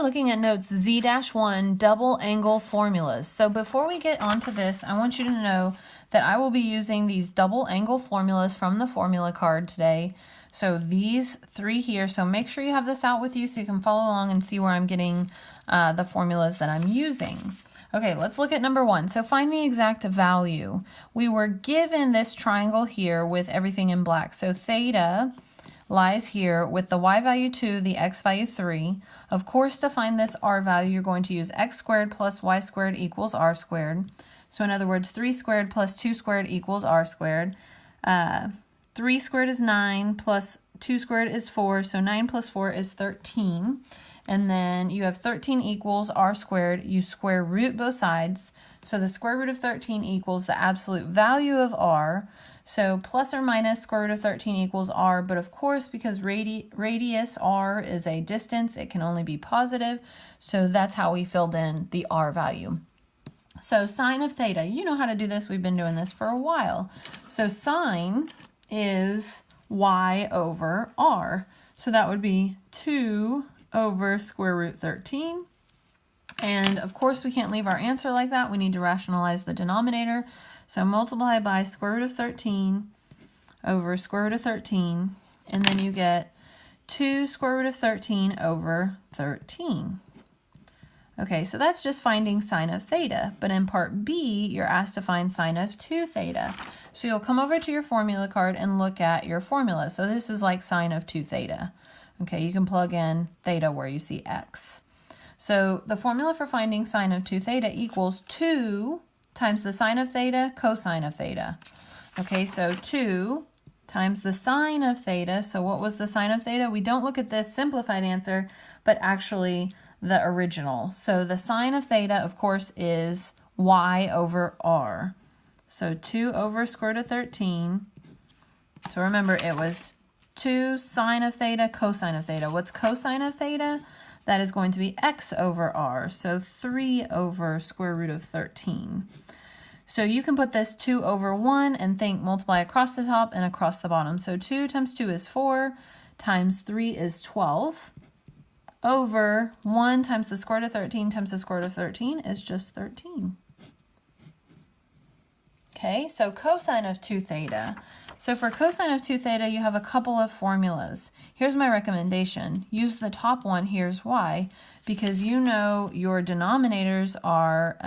looking at notes Z-1 double angle formulas. So before we get onto this, I want you to know that I will be using these double angle formulas from the formula card today. So these three here, so make sure you have this out with you so you can follow along and see where I'm getting the formulas that I'm using. Okay, let's look at number one. So find the exact value. We were given this triangle here with everything in black. So theta lies here with the y value 2, the x value 3. Of course, to find this r value, you're going to use x squared plus y squared equals r squared. So in other words, 3 squared plus 2 squared equals r squared. 3 squared is 9 plus 2 squared is 4, so 9 plus 4 is 13. And then you have 13 equals r squared. You square root both sides. So the square root of 13 equals the absolute value of r. So plus or minus square root of 13 equals r, but of course, because radius r is a distance, it can only be positive. So that's how we filled in the r value. So sine of theta, you know how to do this. We've been doing this for a while. So sine is y over r. So that would be 2 over square root 13. And of course, we can't leave our answer like that. We need to rationalize the denominator. So multiply by square root of 13 over square root of 13. And then you get 2 square root of 13 over 13. Okay, so that's just finding sine of theta. But in part B, you're asked to find sine of 2 theta. So you'll come over to your formula card and look at your formula. So this is like sine of 2 theta. Okay, you can plug in theta where you see x. So the formula for finding sine of 2 theta equals 2 times the sine of theta, cosine of theta. Okay, so 2 times the sine of theta. So what was the sine of theta? We don't look at this simplified answer, but actually the original. So the sine of theta, of course, is y over r. So 2 over square root of 13. So remember, it was 2 sine of theta, cosine of theta. What's cosine of theta? That is going to be x over r. So 3 over square root of 13. So you can put this 2 over 1 and think multiply across the top and across the bottom. So 2 times 2 is 4, times 3 is 12, over 1 times the square root of 13 times the square root of 13 is just 13. Okay, so cosine of 2 theta. So for cosine of 2 theta, you have a couple of formulas. Here's my recommendation. Use the top one. Here's why. Because you know your denominators are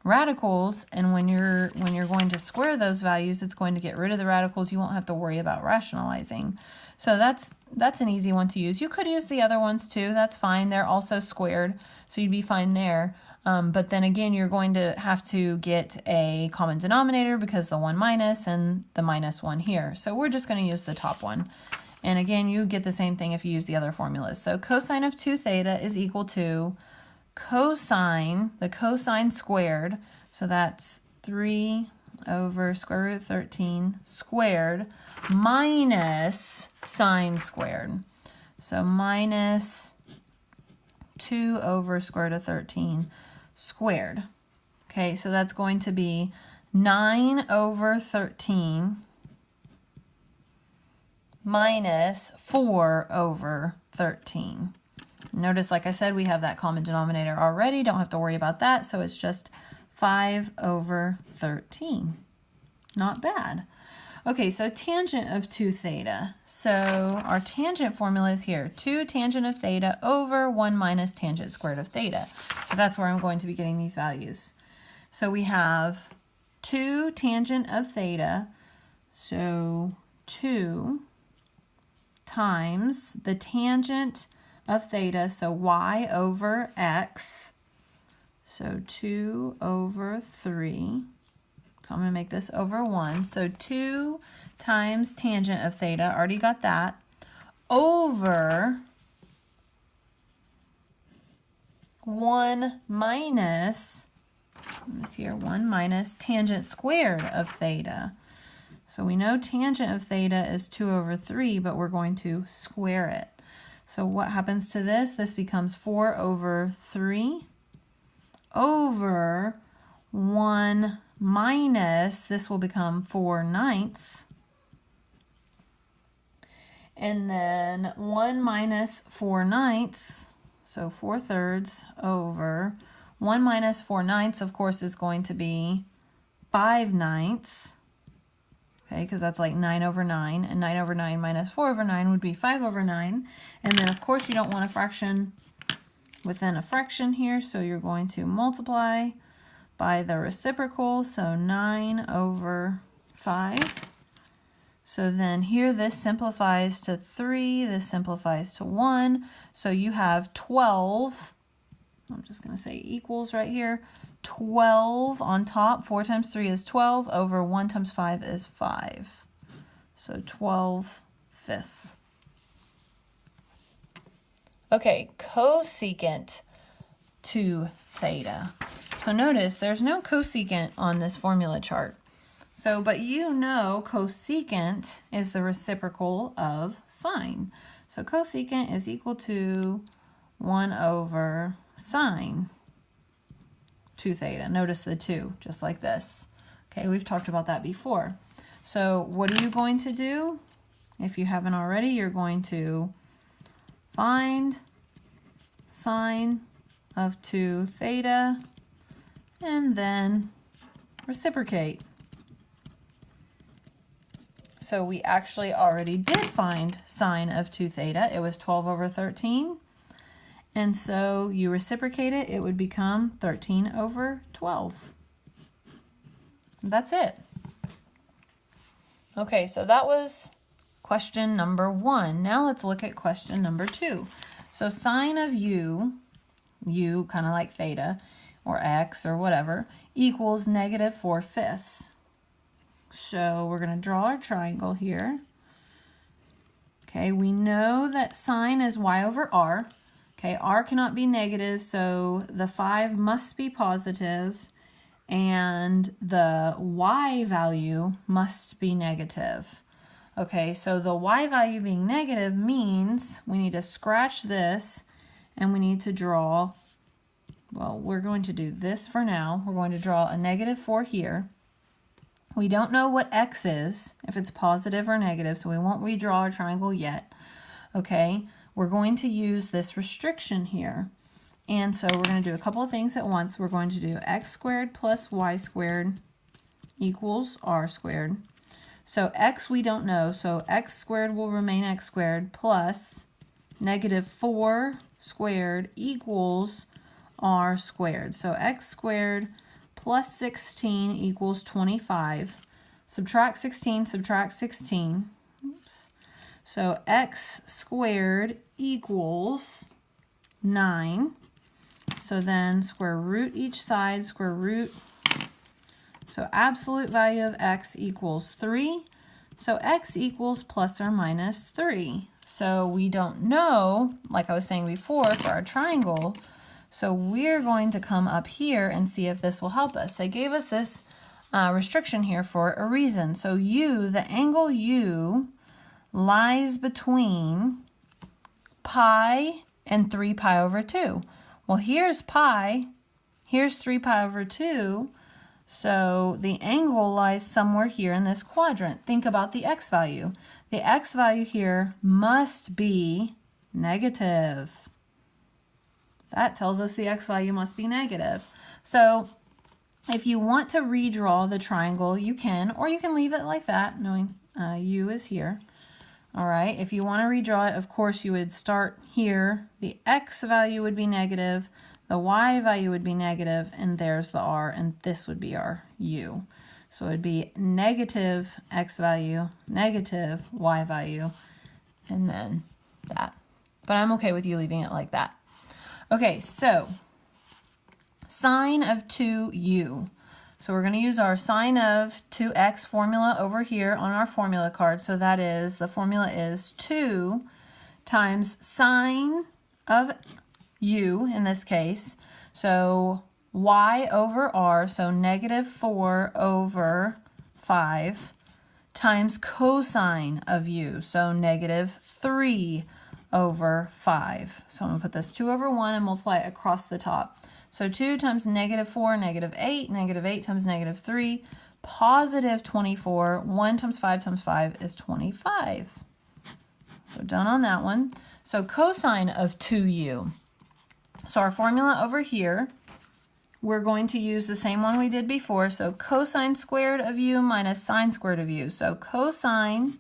radicals, and when you're going to square those values, it's going to get rid of the radicals. You won't have to worry about rationalizing. So that's an easy one to use. You could use the other ones too. That's fine. They're also squared, so you'd be fine there. But then again, you're going to have to get a common denominator because the 1 minus and the minus 1 here. So we're just going to use the top one. And again, you get the same thing if you use the other formulas. So cosine of 2 theta is equal to cosine, the cosine squared. So that's 3 over square root of 13 squared minus sine squared. So minus 2 over square root of 13 squared. Okay, so that's going to be 9 over 13 minus 4 over 13. Notice, like I said, we have that common denominator already. Don't have to worry about that. So it's just 5 over 13. Not bad. Okay, so tangent of 2 theta. So our tangent formula is here. 2 tangent of theta over 1 minus tangent squared of theta. So that's where I'm going to be getting these values. So we have 2 tangent of theta. So 2 times the tangent of theta, so y over x. So 2 over 3. So I'm going to make this over 1. So 2 times tangent of theta, already got that, over 1 minus, let see here, 1 minus tangent squared of theta. So we know tangent of theta is 2 over 3, but we're going to square it. So what happens to this? This becomes 4 over 3 over 1 minus, this will become 4/9. And then 1 minus 4/9 So 4/3 over 1 minus 4/9, of course, is going to be 5/9. Okay, because that's like 9/9. And 9/9 minus 4/9 would be 5/9. And then, of course, you don't want a fraction within a fraction here. So you're going to multiply by the reciprocal. So 9/5. So then here this simplifies to 3, this simplifies to 1. So you have 12, I'm just going to say equals right here, 12 on top. 4 times 3 is 12 over 1 times 5 is 5. So 12/5. Okay, cosecant 2 theta. So notice there's no cosecant on this formula chart. So, but you know cosecant is the reciprocal of sine. So cosecant is equal to 1 over sine 2 theta. Notice the 2, just like this. Okay, we've talked about that before. So what are you going to do? If you haven't already, you're going to find sine of 2 theta and then reciprocate. So we actually already did find sine of 2 theta. It was 12/13. And so you reciprocate it, it would become 13/12. That's it. Okay, so that was question number 1. Now let's look at question number 2. So sine of u kind of like theta or x or whatever, equals -4/5. So we're going to draw our triangle here. Okay, we know that sine is y/r. Okay, r cannot be negative, so the 5 must be positive, and the y value must be negative. Okay, so the y value being negative means we need to scratch this, and we need to draw, well, we're going to do this for now. We're going to draw a -4 here. We don't know what x is, if it's positive or negative, so we won't redraw our triangle yet. Okay, we're going to use this restriction here. And so we're going to do a couple of things at once. We're going to do x squared plus y squared equals r squared. So x we don't know, so x squared will remain x squared plus -4 squared equals r squared. So x squared plus 16 equals 25. Subtract 16, subtract 16. Oops. So x squared equals 9. So then square root each side, square root. So absolute value of x equals 3. So x equals plus or minus 3. So we don't know, like I was saying before, for our triangle. So we're going to come up here and see if this will help us. They gave us this restriction here for a reason. So u, the angle u, lies between pi and 3 pi over 2. Well, here's pi, here's 3 pi over 2, so the angle lies somewhere here in this quadrant. Think about the x value. The x value here must be negative. That tells us the x value must be negative. So if you want to redraw the triangle, you can, or you can leave it like that, knowing u is here. All right, if you want to redraw it, of course, you would start here. The x value would be negative, the y value would be negative, and there's the r, and this would be our u. So it would be negative x value, negative y value, and then that. But I'm okay with you leaving it like that. Okay, so sine of 2u. So we're going to use our sine of 2x formula over here on our formula card. So that is, the formula is 2 times sine of u in this case. So y over r, so -4 over 5 times cosine of u, so -3 over 5. So I'm going to put this 2 over 1 and multiply it across the top. So 2 times -4, -8, -8 times -3, positive 24. 1 times 5 is 25. So done on that one. So cosine of 2u. So our formula over here, we're going to use the same one we did before. So cosine squared of u minus sine squared of u. So cosine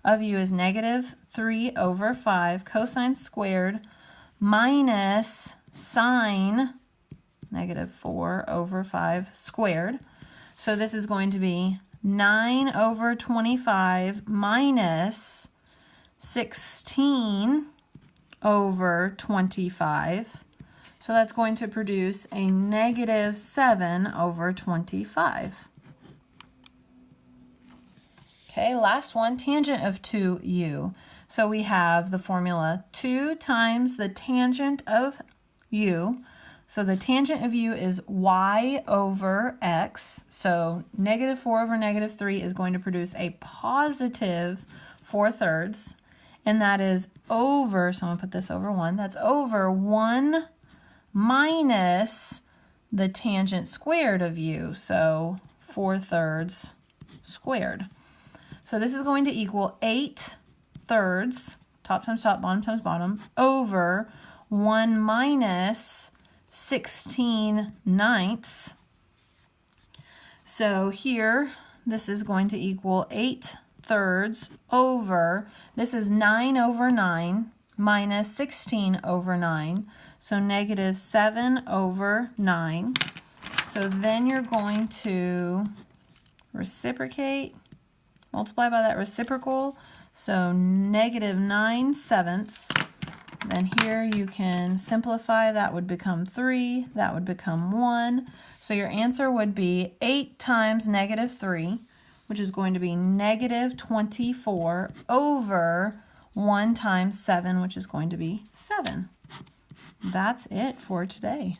of u is negative 3 over 5. Cosine squared minus sine, negative 4 over 5 squared. So this is going to be 9 over 25 minus 16 over 25. So that's going to produce a negative 7 over 25. Okay, last one, tangent of 2u. So we have the formula 2 times the tangent of u. So the tangent of u is y over x. So negative 4 over negative 3 is going to produce a positive 4/3. And that is over, so I'm going to put this over 1. That's over 1 minus the tangent squared of u. So 4/3 squared. So this is going to equal 8/3, top times top, bottom times bottom, over 1 minus 16/9. So here, this is going to equal 8/3 over, this is 9 over 9 minus 16 over 9. So negative 7 over 9. So then you're going to reciprocate, multiply by that reciprocal. So negative 9/7. Then here you can simplify, that would become 3, that would become 1. So your answer would be 8 times negative 3, which is going to be negative 24 over 1 times 7, which is going to be 7. That's it for today.